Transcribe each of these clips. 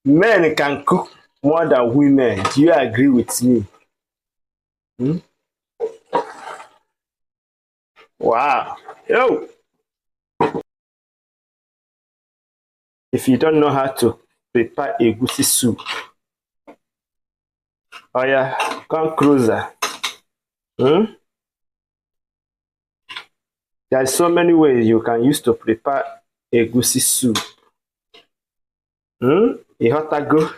Men can cook more than women. Do you agree with me? Hmm? Wow. Yo. If you don't know how to prepare egusi soup, oh yeah, come closer. There are so many ways you can use to prepare egusi soup. Ihotago,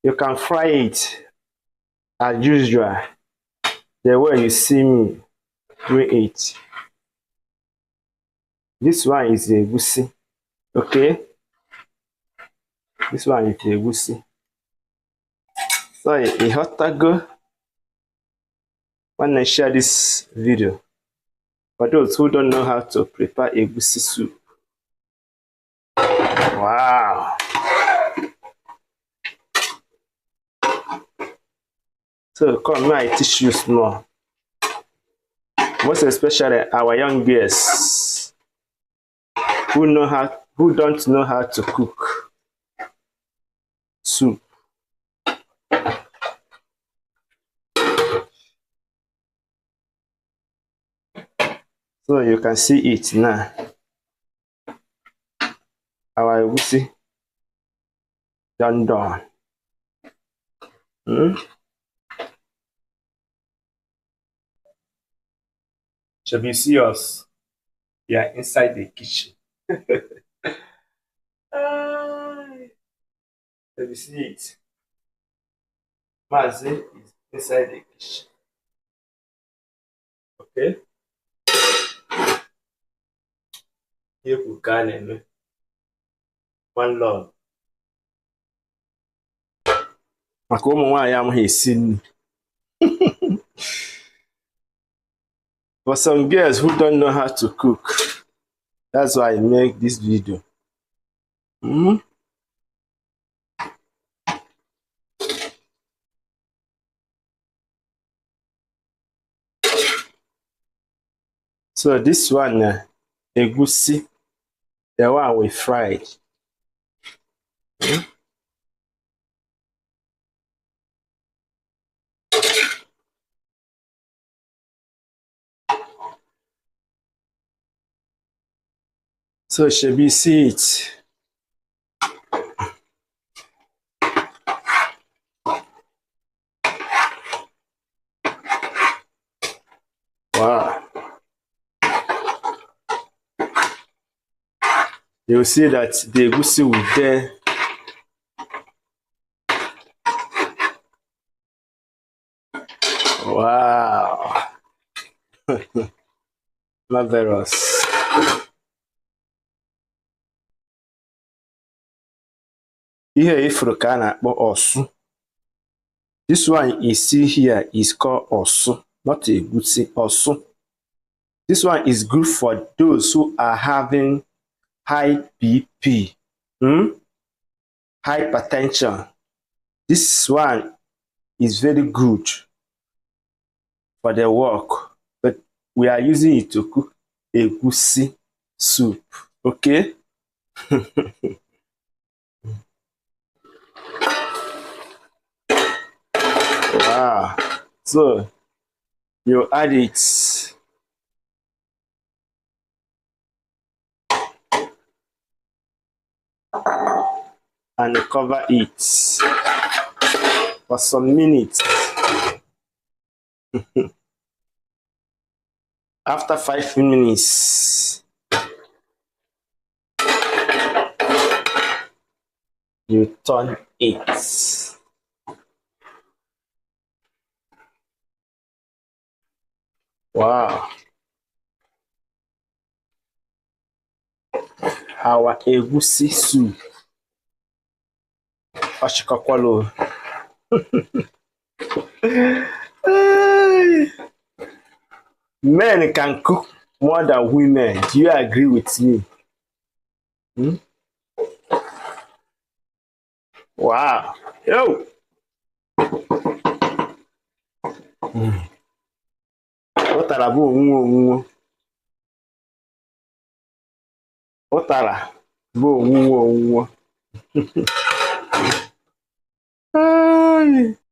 you can fry it as usual, the way you see me doing it. This one is egusi, okay? This one is egusi. So Ihotago, when I share this video, for those who don't know how to prepare egusi soup. Wow. So come now, I teach you small. Most especially our young girls who don't know how to cook soup. So you can see it now. Our egusi done. Should be see us. We are inside the kitchen. Let me see it. Maazi is inside the kitchen. Okay? Here we can one love. Maka ụmụ nwaanyị amaghị esi nri. For some girls who don't know how to cook, that's why I make this video. So this one, egusi, the one we fried. So should we see it? Wow. You will see that the egusi will there. Wow. Marvelous. Ihe ifuru ka a na-akpọ osu. This one you see here is called osu, not egusi, osu. This one is good for those who are having high BP, hypertension. This one is very good for the work, but we are using it to cook egusi soup, okay? Wow. So you add it. And cover it for some minutes. After 5 minutes, you turn it. Wow. Our egusi soup. Ashikakwalo. Men can cook more than women. Do you agree with me? Wow. Yo. What are you? ụtara bụ owuwo owuwo. Ai.